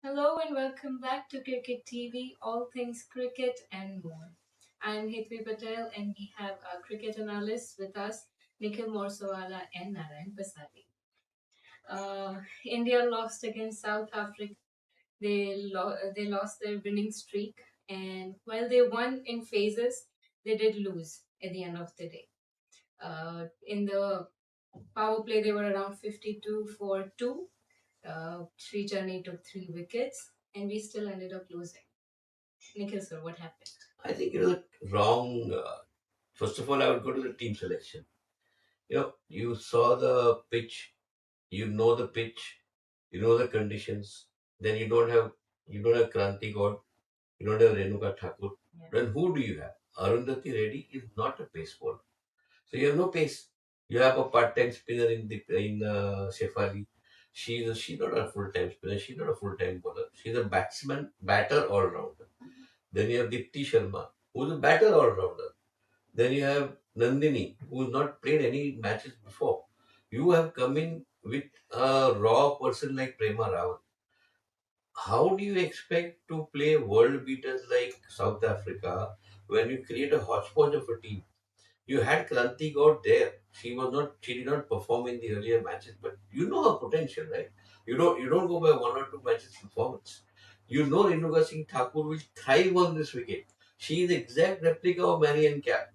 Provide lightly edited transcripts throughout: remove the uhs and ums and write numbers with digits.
Hello and welcome back to Cricket TV, all things cricket and more. I'm Hitvi Patel and we have our cricket analysts with us, Nikhil Morsawala and Narayan Pasadi. India lost against South Africa. They lost their winning streak, and while they won in phases, they did lose at the end of the day. In the power play, they were around 52 for 2. Sri Chennai took 3 wickets, and we still ended up losing. Nikhil sir, what happened? I think it was wrong. First of all, I would go to the team selection. You saw the pitch, you know the pitch, you know the conditions. Then you don't have Kranti God, you don't have Renuka Thakur. Yeah. Then who do you have? Arundhati Reddy is not a pace bowler, so you have no pace. You have a part-time spinner in Shefali. She's not a full-time spinner. She's not a full-time bowler. She's a batter all-rounder. Then you have Dipti Sharma, who's a batter all-rounder. Then you have Nandini, who's not played any matches before. You have come in with a raw person like Prema Rawat. How do you expect to play world beaters like South Africa when you create a hodgepodge of a team? You had Kranti Gaur there. She did not perform in the earlier matches, but you know her potential, right? You don't go by one or two matches performance. You know Renuka Singh Thakur will thrive on this wicket. She is the exact replica of Marian Cap.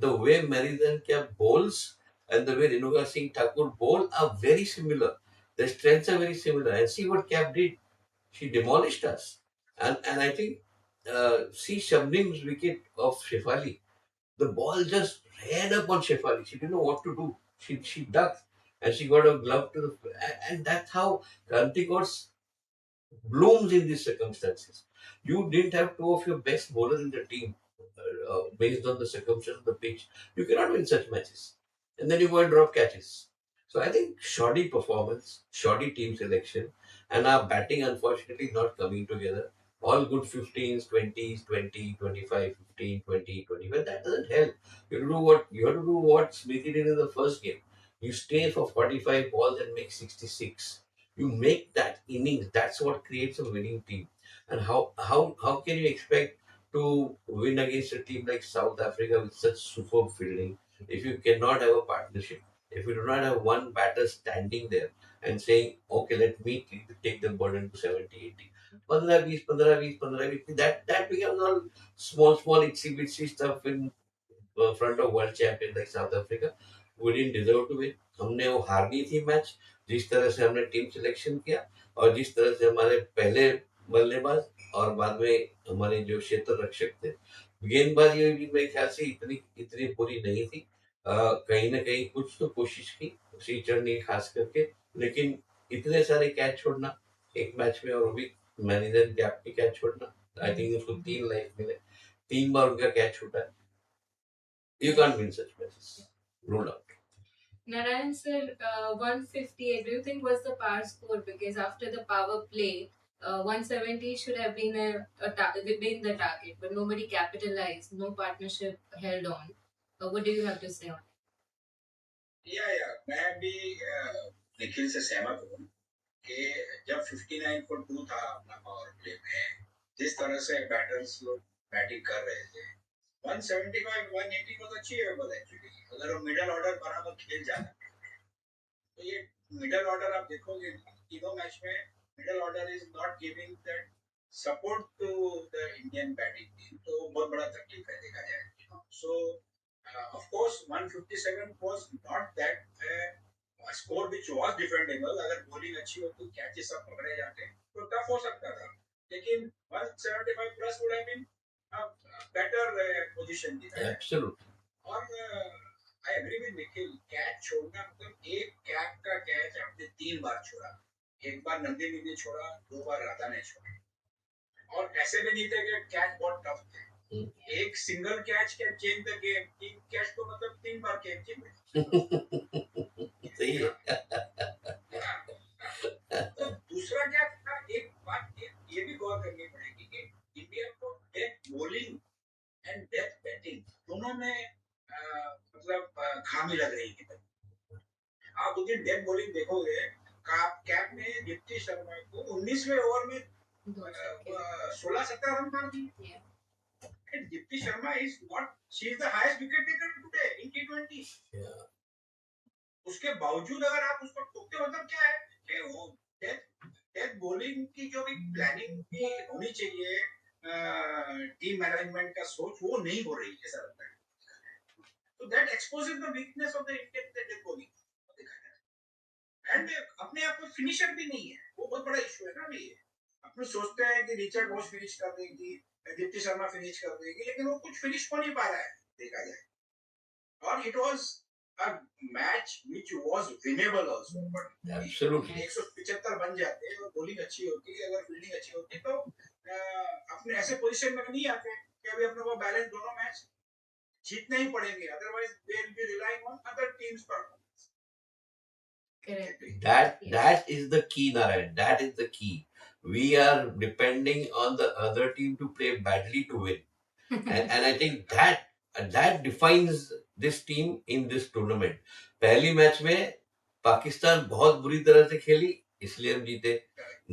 The way Marian Cap bowls and the way Renuka Singh Thakur bowl are very similar. Their strengths are very similar. And see what Cap did. She demolished us. And I think see Shabnim's wicket of Shefali. The ball just ran up on Shefali. She didn't know what to do. She ducked and she got a glove to the and that's how Kranti got blooms in these circumstances. You didn't have two of your best bowlers in the team based on the circumstances of the pitch. You cannot win such matches. And then you go and drop catches. So I think shoddy performance, shoddy team selection, and our batting unfortunately not coming together. All good 15s, 20s, 20, 25, 15, 20, 25. That doesn't help. You have to do what Smithy did in the first game. You stay for 45 balls and make 66. You make that innings. That's what creates a winning team. And how can you expect to win against a team like South Africa with such superb fielding if you cannot have a partnership? If you do not have one batter standing there and saying, okay, let me take the burden to 70, 80. 15, 20, 15, 20, 20, that becomes all small itsy bitsy stuff in front of world champion like South Africa. We didn't deserve to win. हमने वो हारनी थी match जिस तरह से हमने team selection किया और जिस तरह से हमारे पहले बल्लेबाज और बाद में हमारे जो क्षेत्र रक्षक थे गेंदबाजी भी मेरे ख्याल से इतनी इतनी पूरी नहीं थी कहीं ना कहीं कुछ तो कोशिश की श्रीचंद ने खास करके लेकिन इतने सारे कैच छोड़ना एक मैच में और वो भी मैनेजर गैप के कैच छोड़ना आई थिंक उसको 3 लाइफ मिले 3 बार उनका कैच छूटा है you can't win such matches. Ruled out. Narayan sir, 158, do you think was the power score? Because after the power play, 170 should have been been the target, but nobody capitalized, no partnership held on. What do you have to say on या मैं भी निखिल से सहमत हूँ कि जब 59 for 2 था अपना पावर प्ले में जिस तरह से बैटर्स लोग बैटिंग कर रहे थे 175 180 was achievable एक्चुअली अगर वो मिडिल ऑर्डर बराबर खेल जाता तो ये मिडिल ऑर्डर आप देखोगे तीनों मैच में middle order is not giving that support to the Indian batting team तो बहुत बड़ा तकलीफ है देखा जाए so of course 157 was not that score which was defendable अगर बॉलिंग अच्छी हो तो कैचेस सब पकड़े जाते तो टफ हो सकता था लेकिन 175 plus would have been better position दिखाया Absolutely. और I agree with Nikhil catch छोड़ना मतलब एक कैप का कैच आपने 3 बार छोड़ा एक बार नंदिनी ने छोड़ा 2 बार राधा ने छोड़ा और ऐसे भी नहीं थे कि कैच बहुत टफ थे एक single catch can change the game 3 catch तो मतलब 3 बार गेम चेंज सही है तो दूसरा क्या था एक बात ये भी गौर करनी पड़ेगी कि इंडिया को death bowling and death batting दोनों में मतलब खामी लग रही है आप उनकी डेथ बॉलिंग देखोगे कैप ने दीप्ति शर्मा को 19वें ओवर में दो छक्के 16-17 रन मार दिए. Yeah. And Dipti Sharma is what she is the highest wicket taker today in T20. Yeah. उसके बावजूद अगर आप उसको ठोकते हो, मतलब क्या है कि वो डेथ डेथ बॉलिंग की जो भी प्लानिंग की होनी चाहिए, टीम मैनेजमेंट का सोच, वो नहीं हो रही है, ऐसा लगता है. तो that exposes the weakness of the Indian death bowling. And अपने आप में फिनिशर भी नहीं है, वो बहुत बड़ा इशू है ना. अभी अपने सोचते हैं कि रिचर्ड वॉश फिनिश कर देगी, दीप्ति शर्मा फिनिश कर देगी, लेकिन वो कुछ फिनिश हो नहीं पा रहा है, देखा जाए. और it was a match which was winnable also, but Absolutely. 175 बन जाते और बॉलिंग अच्छी होती, अगर फील्डिंग अच्छी होती तो अपने ऐसे पोजीशन में नहीं आते कि अभी अपने को बैलेंस दोनों मैच जीतने ही पड़ेंगे, otherwise they will be relying on other teams performance. Correct. That Yes. that is the key, Narayan. That is the key. We are depending on the other team to play badly to win, and I think that defines this team in this tournament. पहली match में पाकिस्तान बहुत बुरी तरह से खेली, इसलिए हम जीते.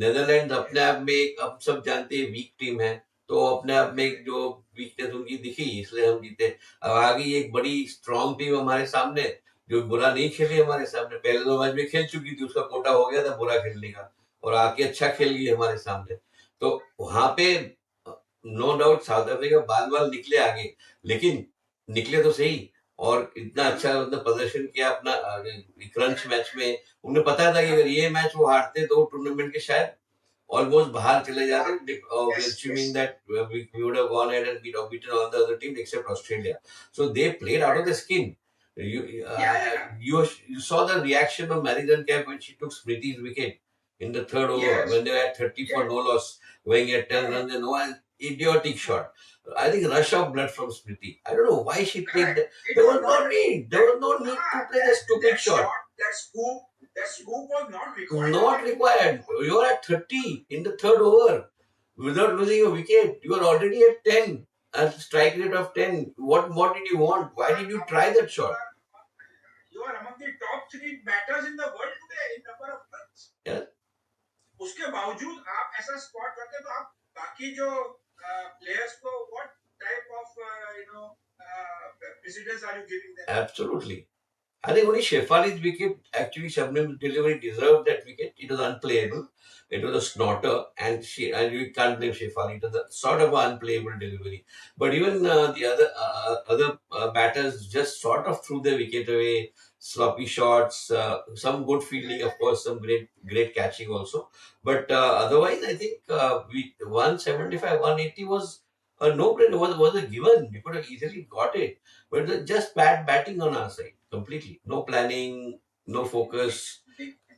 नेदरलैंड अपने आप में एक, अब सब जानते हैं, वीक टीम है, तो अपने आप में एक जो वीकनेस उनकी दिखी, इसलिए हम जीते. अब आ गई एक बड़ी स्ट्रांग टीम हमारे सामने, जो बुरा नहीं खेली हमारे सामने. पहले दो मैच में खेल चुकी थी, उसका कोटा हो गया था बुरा खेलने का, और आके अच्छा खेल गई हमारे सामने. तो वहां पे नो डाउट साउथ अफ्रीका बाल बाल निकले आगे, लेकिन निकले तो सही. और इतना अच्छा उन्होंने प्रदर्शन किया अपना क्रंच मैच में. उन्हें पता था कि अगर ये मैच वो हारते तो टूर्नामेंट के शायद ऑलमोस्ट बाहर चले जाते, assuming that we would have gone ahead and beaten all the other teams except Australia. So they played out of the skin. You saw the reaction of Marizan Cap when she took Smriti's wicket in the third over, when they were at 30 for no loss, going at 10 runs, and one idiotic shot. I think rush of blood from Smriti. I don't know why she played that. There was no need. There was no need to play the stupid shot. That scoop was not required. Not required. You are at 30 in the third over without losing a wicket. You are already at 10, a strike rate of 10. What more did you want? Why did you try that shot? You are among the top 3 batters in the world today in number of runs. Yeah. उसके बावजूद आप ऐसा spot करते तो आप बाकी जो players को what type of precedence are you giving them? Absolutely. I think only Shefali's wicket, actually Shabnam's delivery deserved that wicket. It was unplayable. It was a snorter, and you can't blame Shefali. It was a sort of unplayable delivery. But even the other batters just sort of threw their wicket away. Sloppy shots, some good fielding, of course, some great catching also. But otherwise, I think we 175, 180 was a no-brainer. Was a given. We could have easily got it. But it was just bad batting on our side. Completely. No planning, no focus.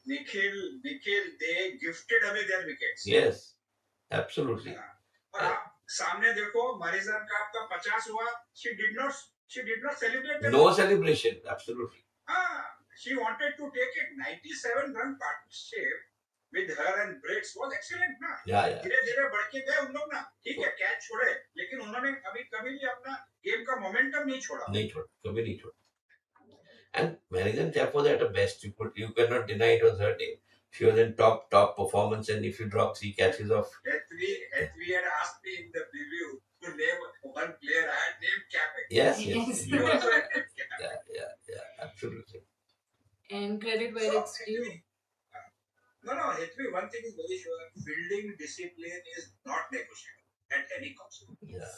Nikhil, they gifted away their wickets. Yes, absolutely. और आप सामने देखो, मरिजन का आपका 50 हुआ, she did not celebrate that. No celebration, absolutely. She wanted to take it. 97 run partnership with her and Briggs was excellent ना. Yeah. धीरे-धीरे बढ़ के गए उन लोग ना. ठीक है, कैच छोड़े, लेकिन उन्होंने कभी भी अपना गेम का मोमेंटम नहीं छोड़ा. कभी नहीं छोड़ा. And Marizan Tap was at her best. You cannot deny it was her day. She was in top performance, and if you drop 3 catches off. If we had asked me in the preview to name one player, I had named Capek. Yes. You also had named Capek. Yeah, absolutely. And credit where it's due. No, Hetvi, one thing is very sure. Fielding discipline is not negotiable at any cost. Yeah.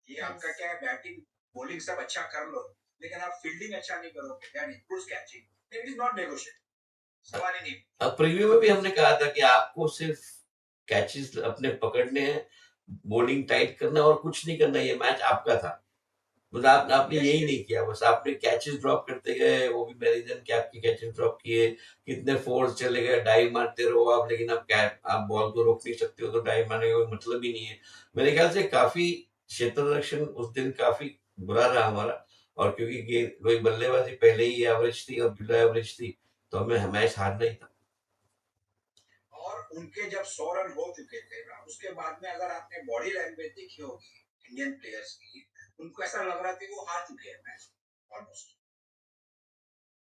ये आपका क्या है, batting bowling सब अच्छा कर लो, लेकिन आप fielding अच्छा नहीं करोगे, यानी cruise catching, it is not negotiable. सवाल ही नहीं. अब प्रीव्यू में भी हमने कहा था कि आपको सिर्फ कैचेस अपने पकड़ने हैं, बॉलिंग टाइट करना और कुछ नहीं करना. ये मैच आपका था, बस आपने यही नहीं किया. बस आपने कैचेस ड्रॉप करते गए, वो भी मैरिजन के आपके कैचेस ड्रॉप किए, कितने फोर्स चले गए, डाइव मारते रहो आप, लेकिन आप बॉल को रोक नहीं सकते हो, तो डाइव मारने का कोई मतलब ही नहीं है. मेरे ख्याल से काफी क्षेत्र रक्षण उस दिन काफी बुरा रहा हमारा, और क्योंकि वही बल्लेबाजी पहले ही एवरेज थी और बिलो एवरेज थी, तो हमें मैच हारना ही था. और उनके जब 100 रन हो चुके थे ना, उसके बाद में अगर आपने बॉडी लैंग्वेज देखी होगी इंडियन प्लेयर्स की, उनको ऐसा लग रहा था कि वो हार चुके हैं मैच ऑलमोस्ट.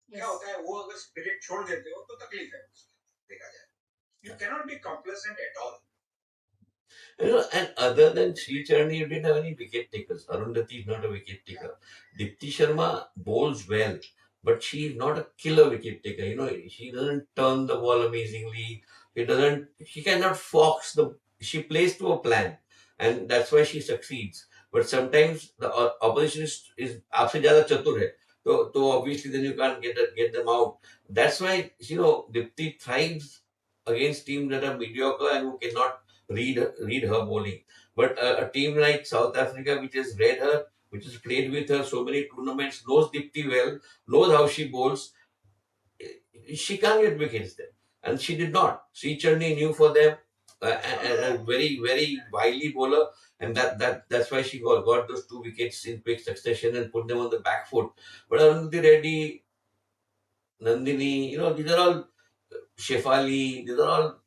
क्या होता है, वो अगर स्पिरिट छोड़ देते हो तो तकलीफ है, देखा जाए. You cannot be complacent at all. And other than Sri Charani, you didn't have any wicket takers. Arundhati is not a wicket taker. Dipti Sharma bowls well, but she is not a killer wicket taker. She doesn't turn the ball amazingly. She cannot fox the, she plays to a plan, and that's why she succeeds. But sometimes the opposition is आपसे ज़्यादा चतुर है. So obviously then you can't get them out. That's why, Dipti thrives against teams that are mediocre and who cannot read her bowling. But a team like South Africa, which has read her, which has played with her so many tournaments, knows Dipti well, knows how she bowls, she can't get wickets there. And she did not. Sri Charni knew for them, and a very, very wily bowler, and that's why she got those 2 wickets in quick succession and put them on the back foot. But Arundhati Reddy, Nandini, these are all Shefali, these are all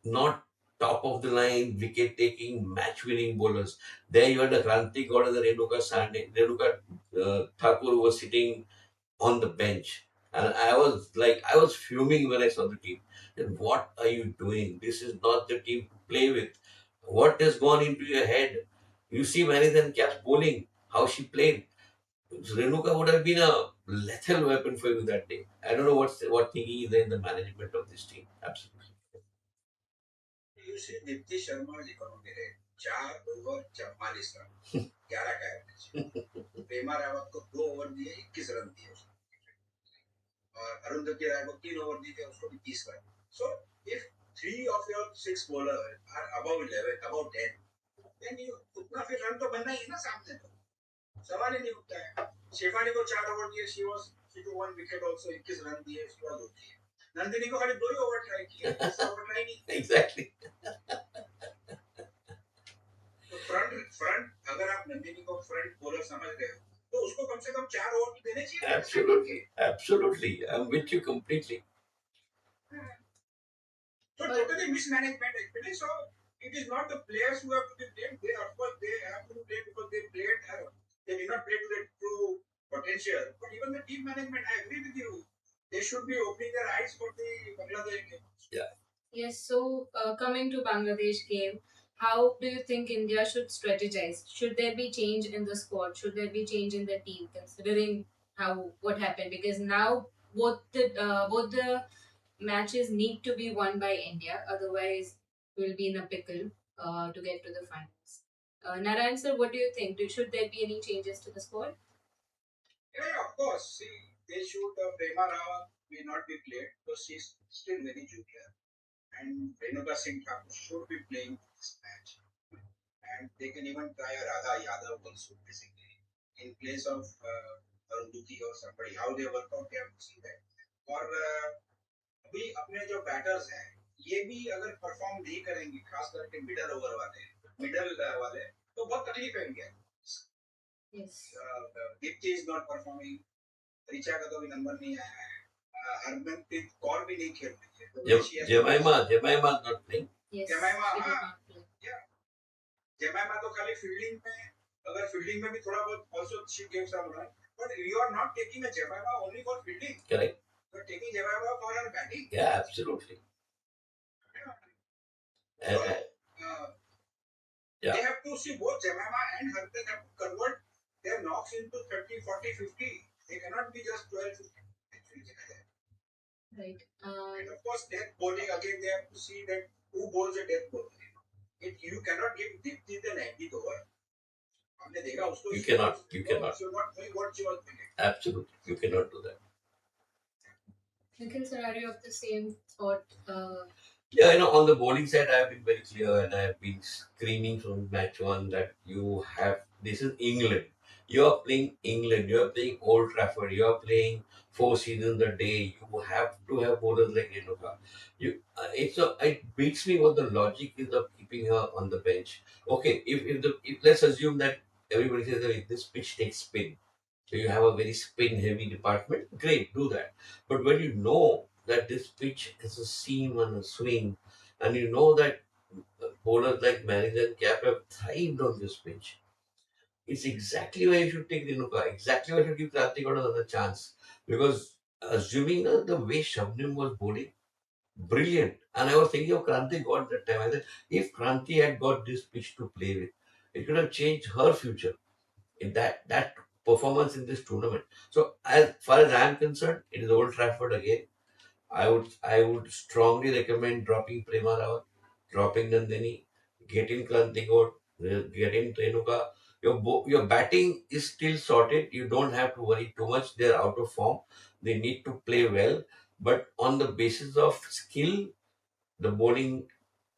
not top of the line, wicket taking, match winning bowlers. There you had the Kranti God and the Renuka Thakur who was sitting on the bench. And I was fuming when I saw the team. Then what are you doing? This is not the team to play with. What has gone into your head? You see Manithan Cap's bowling, how she played. Renuka would have been a lethal weapon for you that day. I don't know what thinking is there in the management of this team. Absolutely. You see, Dipti Sharma जी करोगे रे 4 over 44 run 11 का average. प्रेमा रावत को 2 over दिए 21 run दिए उसको और अरुंधति राय को 3 over दिए उसको भी 30 run. So if 3 of your 6 bowlers are above 11, above 10, then you उतना फिर रन तो बनना ही है ना सामने तो सवाल ही नहीं उठता है। शेफाली को 4 ओवर दिए, she took 1 wicket also 21 run दिए, she was okay। नंदिनी को खाली 2 ही ओवर ट्राई किए, तीसरा ओवर ट्राई नहीं किया। Exactly. तो फ्रंट अगर आप नंदिनी को फ्रंट बॉलर समझ रहे हो तो उसको कम से कम 4 ओवर तो देने चाहिए। Absolutely. I'm with you completely. So totally mismanagement actually. So it is not the players who have to be blamed. They of course they have to be blamed because they played. They did not play to their true potential. But even the team management, I agree with you. They should be opening their eyes for the Bangladesh game. Yeah. Yes, so coming to Bangladesh game, how do you think India should strategize? Should there be change in the squad? Should there be change in the team, considering how what happened? Because now both the matches need to be won by India, otherwise we'll be in a pickle to get to the finals. Narayan sir, what do you think? Should there be any changes to the squad? Yeah, of course. See, they should. Prema Rawat may not be played because she's still very junior, and Renuka Singh Thakur should be playing this match. And they can even try a Radha Yadav also, basically, in place of Arundhati or somebody. How they work out, they have to see that. और अभी अपने जो batters हैं ये भी अगर perform नहीं करेंगे खास करके मिडल ओवर वाले तो बहुत तकलीफ है इनके। Yes. Deepti is not performing. Richa का तो भी नंबर नहीं आया है। हरमनप्रीत कौर भी नहीं खेल रही है। Jemima not playing. Yes. जमाइमा She did not play. जमाइमा तो खाली फील्डिंग में, अगर फील्डिंग में भी थोड़ा बहुत also she gave some run, but you are not taking a Jemima only for fielding. Correct. You are taking Jemima for her batting. Yeah, absolutely. So, Yeah. they have to see both Jemima and Harpreet have to convert their knocks into 30, 40, 50. They cannot be just 12, 15. Actually, Right. and of course, death bowling again. They have to see that who bowls a death ball. You cannot give Dipti the 90th over. हमने देखा उसको। You cannot. You cannot. You're not knowing what she was thinking. Absolutely. You cannot do that. Nikhil sir, are you of the same thought? Yeah, on the bowling side, I have been very clear and I have been screaming from match one that this is England. You are playing England, you are playing Old Trafford, you are playing 4 seasons a day. You have to have bowlers like Renuka. It beats me what the logic is of keeping her on the bench. Okay, if let's assume that everybody says that this pitch takes spin, so you have a very spin heavy department, great, do that. But when you know that this pitch has a seam and a swing, and you know that bowlers like Manager and Cap have thrived on this pitch, it's exactly why you should take Renuka, exactly why you should give Karthik another chance. Because assuming that the way Shabnim was bowling, brilliant. And I was thinking of Kranti got that time. I said, if Kranti had got this pitch to play with, it could have changed her future in that performance in this tournament. So as far as I am concerned, it is Old Trafford again. I would strongly recommend dropping Prema Rawat, dropping Nandini, getting Krantikot, getting Renuka. Your batting is still sorted. You don't have to worry too much. They're out of form. They need to play well. But on the basis of skill, the bowling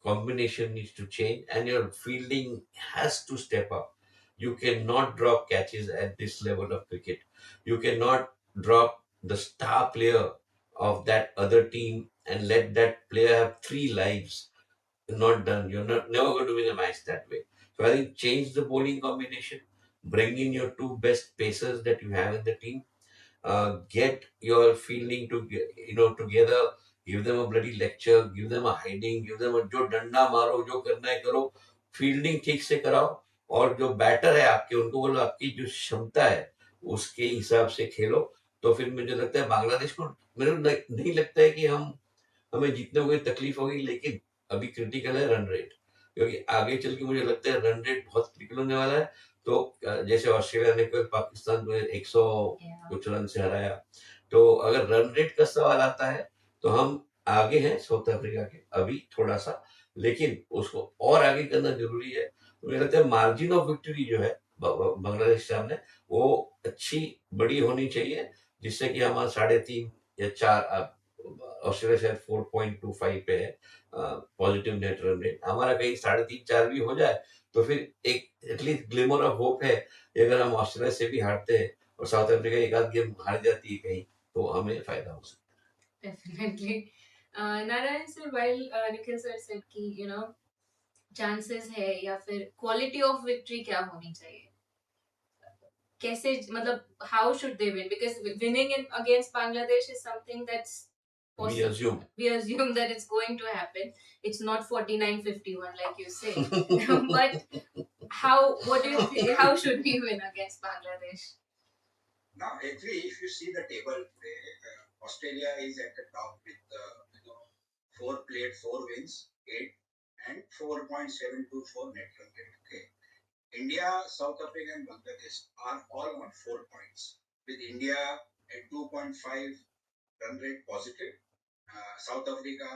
combination needs to change and your fielding has to step up. You cannot drop catches at this level of cricket. You cannot drop the star player of that other team and let that player have three lives. Not done. You're not never going to win a match that way. So I think change the bowling combination, bring in your two best pacers that you have in the team, get your fielding together, give them a bloody lecture, give them a hiding, give them a जो डंडा मारो जो करना है करो, fielding ठीक से कराओ और जो बैटर है आपके उनको बोलो आपकी जो क्षमता है उसके हिसाब से खेलो. तो फिर मुझे लगता है बांग्लादेश को मेरे को नहीं लगता है कि हमें जीतने में कोई तकलीफ होगी, लेकिन अभी क्रिटिकल है रन रेट, क्योंकि आगे चल के मुझे लगता है रन रेट बहुत क्रिटिकल होने वाला है. तो जैसे ऑस्ट्रेलिया ने कल पाकिस्तान को 100 कुछ रन से हराया, तो अगर रन रेट का सवाल आता है तो हम आगे हैं साउथ अफ्रीका के अभी थोड़ा सा, लेकिन उसको और आगे करना जरूरी है. तो मुझे लगता है मार्जिन ऑफ विक्ट्री जो है बांग्लादेश के सामने वो अच्छी बड़ी होनी चाहिए, जिससे कि हमारा 3.5 या 4, ऑस्ट्रेलिया शायद 4.25 पे है पॉजिटिव नेट रन रेट, हमारा कहीं 3.5 4 भी हो जाए तो फिर एक एटलीस्ट ग्लिमर ऑफ होप है कि अगर हम ऑस्ट्रेलिया से भी हारते हैं और साउथ अफ्रीका एक आध गेम हार जाती है कहीं तो हमें फायदा हो सकता Definitely. Narayan sir, while Nikhil sir said कि chances है या फिर quality of victory क्या होनी चाहिए, कैसे मतलब how should they win, because winning in against Bangladesh is something that's है. We possible. assume. We assume that it's going to happen. It's not 49-51 like you say. But what do you think, how should we win against Bangladesh? Now, actually, if you see the table today, Australia is at the top with four played, four wins, eight, and 4.724 net run rate. Okay. India, South Africa, and Bangladesh are all on 4 points, with India at 2.5 run rate positive, South Africa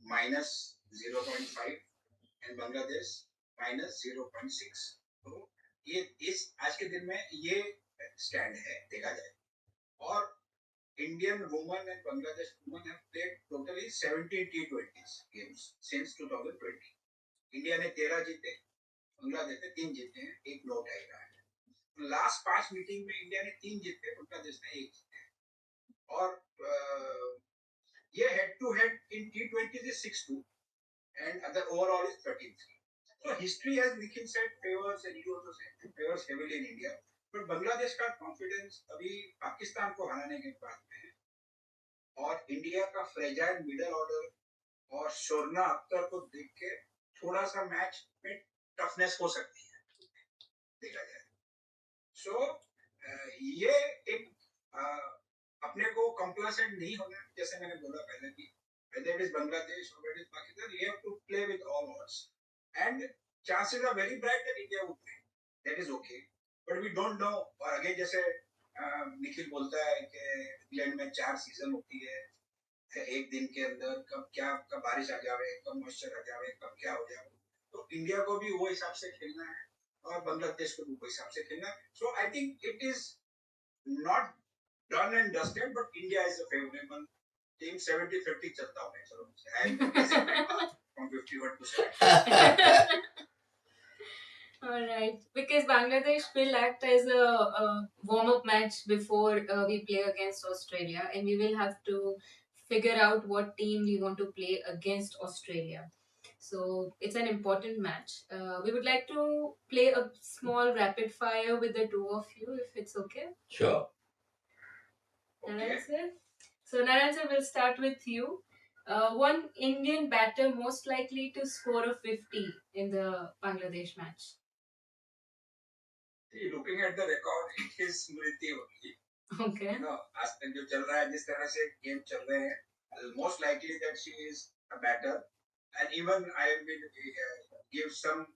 minus 0.5, and Bangladesh minus 0.6. तो ये इस आज के दिन में ये stand है देखा जाए. और Indian women and Bangladesh women have played totally 17 T20s games since 2020. India ने 13 जीते, बांग्लादेश ने 3 जीते हैं, एक ड्रॉ टाई रहा है. लास्ट 5 मीटिंग में इंडिया ने 3 जीते, बांग्लादेश ने 1 जीते. और ये head to head in T20s is 6-2 and other overall is 13-3. So history, as Nikhil said, favors, and you also said, favors heavily in India. But Bangladesh का कॉन्फिडेंस अभी पाकिस्तान को हराने के बाद में है, और इंडिया का फ्रेजाइल मिडल ऑर्डर और शोरना अख्तर को देख के थोड़ा सा मैच में टफनेस हो सकती है देखा जाए. सो ये एक अपने को कंप्लेसेंट नहीं होना, जैसे मैंने बोला पहले कि whether it is Bangladesh or whether it is Pakistan, you have to play with all odds. And chances are very bright that India would win. That is okay. But we don't know. और आगे जैसे निखिल बोलता है कि England में 4 season होती है, एक दिन के अंदर कब बारिश आ जावे, कब मॉइस्चर आ जावे, कब क्या हो जावे. तो इंडिया को भी वो हिसाब से खेलना है और बांग्लादेश को भी वो हिसाब से खेलना है. So I think it is not done and dusted, but India is a favorable team. 70-30 चलता होगा चलो. From 51 to 70. All right, because Bangladesh will act as a warm-up match before we play against Australia, and we will have to figure out what team we want to play against Australia. So it's an important match. We would like to play a small rapid fire with the two of you, if it's okay. Sure. Narayan sir. So Narayan sir, we'll start with you. One Indian batter most likely to score a 50 in the Bangladesh match. Looking at the record, it is Smriti only. Okay. आज तक जो चल रहा है, जिस तरह से game चल रहे हैं, most likely that she is a batter, and even I will give some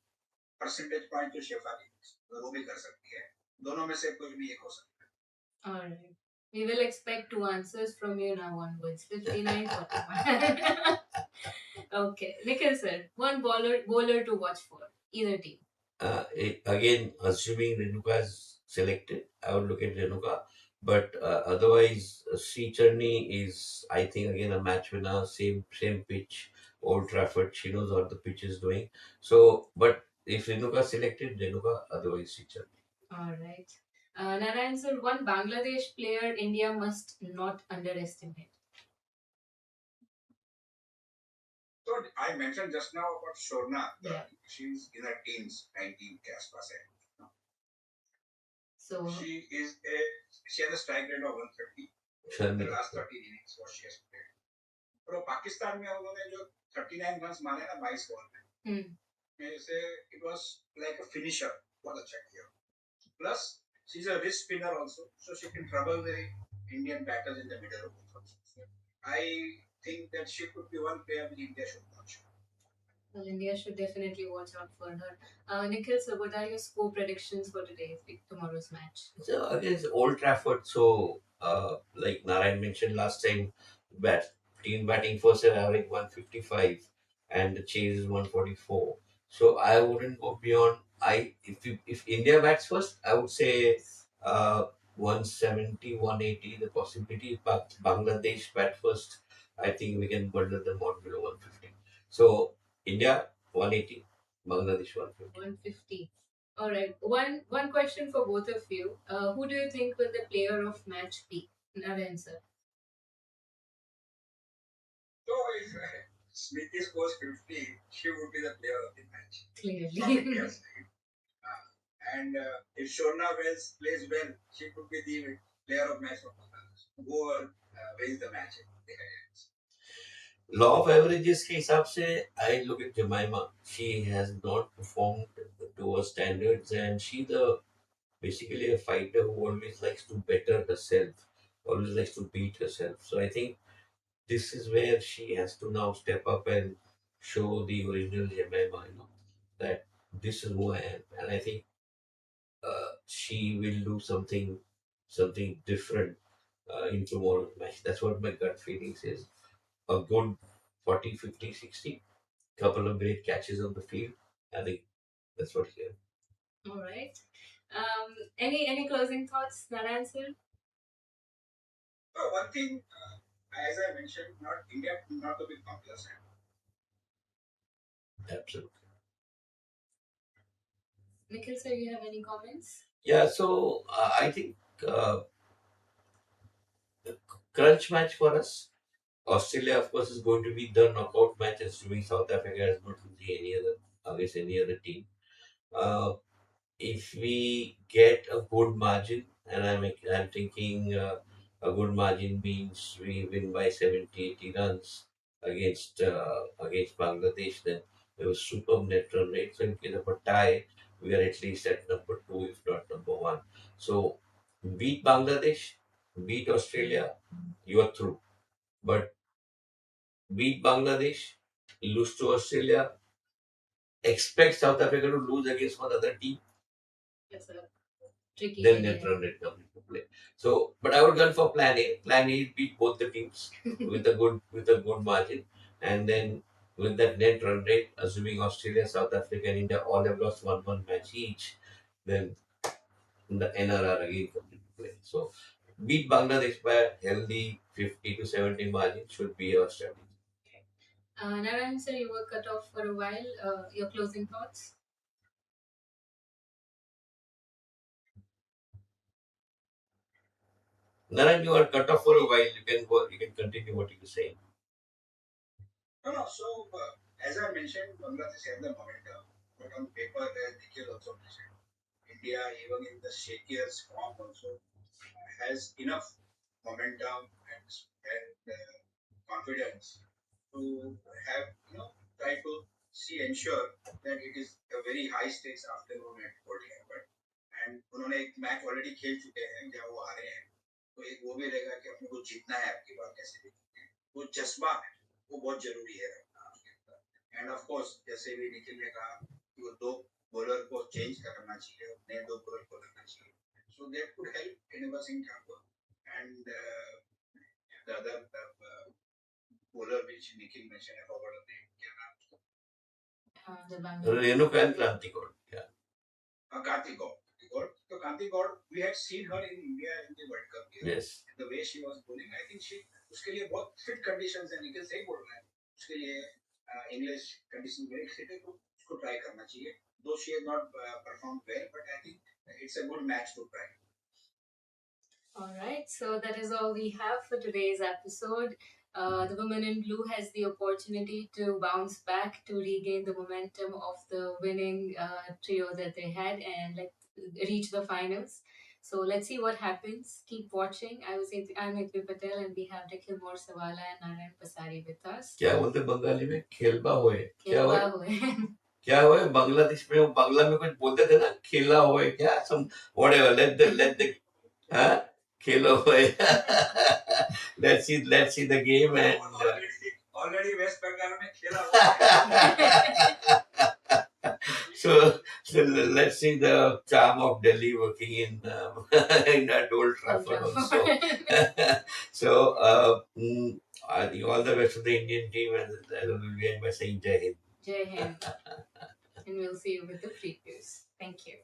percentage point to Shefali. वो भी कर सकती है. दोनों में से कुछ भी एक हो सकता है. All right. We will expect two answers from you now onwards. 59, 41. Okay. Nikhil sir, one bowler to watch for either team. Again, assuming Renuka is selected, I would look at Renuka. But otherwise, Sri Charni is, I think, again a match winner. Same pitch, Old Trafford. She knows what the pitch is doing. So, but if Renuka is selected, Renuka. Otherwise, Sri Charni. All right. Narayan sir, one Bangladesh player India must not underestimate. So I mentioned just now about Shorna. Yeah. She's in her teens, 19 के आसपास है. So She has a strike rate of 130. The last 13 innings what she has played. और वो पाकिस्तान में उन्होंने जो 39 run मारे ना 22 बॉल में से it was like a finisher. बहुत अच्छा किया. Plus she's a wrist spinner also, so she can trouble the Indian batters in the middle of the field. I think that she could be one player that India should watch. Well, India should definitely watch out for her. Nikhil sir, what are your score predictions for tomorrow's match? So against Old Trafford, so like Narayan mentioned last time, team batting first are average 155 and the chase is 144. So I wouldn't go beyond. If India bats first, I would say 170, 180. The possibility, but Bangladesh bat first, I think we can bundle them on below 150. So India 180, Bangladesh 150. 150. All right. One question for both of you. Who do you think will the player of match be? Narayan sir. So if Smriti scores 50, she would be the player of the match. Clearly. Yes. And if Shorna Wells plays well, she could be the player of match for Bangladesh. Whoever wins the match. Law of averages के हिसाब से I look at Jemimah she has not performed to her standards and she the basically a fighter who always likes to better herself, always likes to beat herself. So I think this is where she has to now step up and show the original Jemima, that this is who I am. And I think she will do something different in tomorrow's match. That's what my gut feeling says. A good 40, 50, 60, couple of great catches on the field. I think that's what he had. All right. Any closing thoughts, Narayan sir? So one thing, as I mentioned, not India not to be complacent. Absolutely. Nikhil sir, you have any comments? Yeah, so I think crunch match for us. Australia, of course, is going to be the knockout match, assuming South Africa is not losing any other against any other team. If we get a good margin, and I'm thinking a good margin means we win by 70, 80 runs against Bangladesh, then we have a superb net run rate. So in case of a tie, we are at least at number two, if not number one. So beat Bangladesh, beat Australia, you are through. But beat Bangladesh, lose to Australia, expect South Africa to lose against one other team, Yes, sir. Tricky. then net run rate comes into play. So, but I would go for plan A. Plan A is beat both the teams with a good margin, and then with that net run rate, assuming Australia, South Africa, and India all have lost 1-1 match each, then the NRR again comes into play. So, beat Bangladesh by a healthy 50 to 70 margin should be our strategy. Narayan sir, you were cut off for a while. Your closing thoughts? Narayan, you are cut off for a while. You can go. You can continue what you were saying. No. So as I mentioned, Bangladesh has the momentum, but on paper, as Nikhil also mentioned, India, even in the shakiest form, also has enough momentum and confidence to have try to ensure that it is a very high stakes afternoon at Old Trafford. And उन्होंने एक match already खेल चुके हैं जहाँ वो हारे हैं, तो एक वो भी रहेगा कि अपने को जीतना है आपकी बार कैसे भी. वो जज्बा है वो बहुत जरूरी है रखना। एंड ऑफ कोर्स जैसे भी निखिल ने कहा कि वो दो बॉलर को चेंज करना चाहिए, नए दो बॉलर को रखना चाहिए, so that could help Innova Singh Thakur and the other bowler which Nikhil mentioned, I forgot the name. क्या नाम उसका? The Bangalore. Renuka and Kranti Gaur. Yeah. Karthik Gaur. So Karthik Gaur, we had seen her in India in the World Cup here. Yes. The way she was bowling, I think she उसके लिए बहुत fit conditions है, निखिल सही बोल रहा है, उसके लिए English conditions very fit है, तो उसको try करना चाहिए. Though she has not performed well, but I think it's a good match to try. All right, so that is all we have for today's episode. The women in blue has the opportunity to bounce back to regain the momentum of the winning trio that they had and reach the finals. So let's see what happens. Keep watching. I'm Itvi Patel and we have Nikhil Morsawala and Narayan Pasari with us. क्या बोलते बंगाली में खेलबा होए क्या होए खेलबा होए. क्या होए बांग्लादेश में वो बांग्ला में कुछ बोलते थे ना खेला होए क्या some whatever let the huh? खेलो होए let's see the game and already West Bengal में खेला हुआ so let's see the charm of Delhi working in in that Old Trafford also. So I think all the best of the Indian team and I will end by saying Jai Hind. Jai Hind. And we'll see you with the previews. Thank you.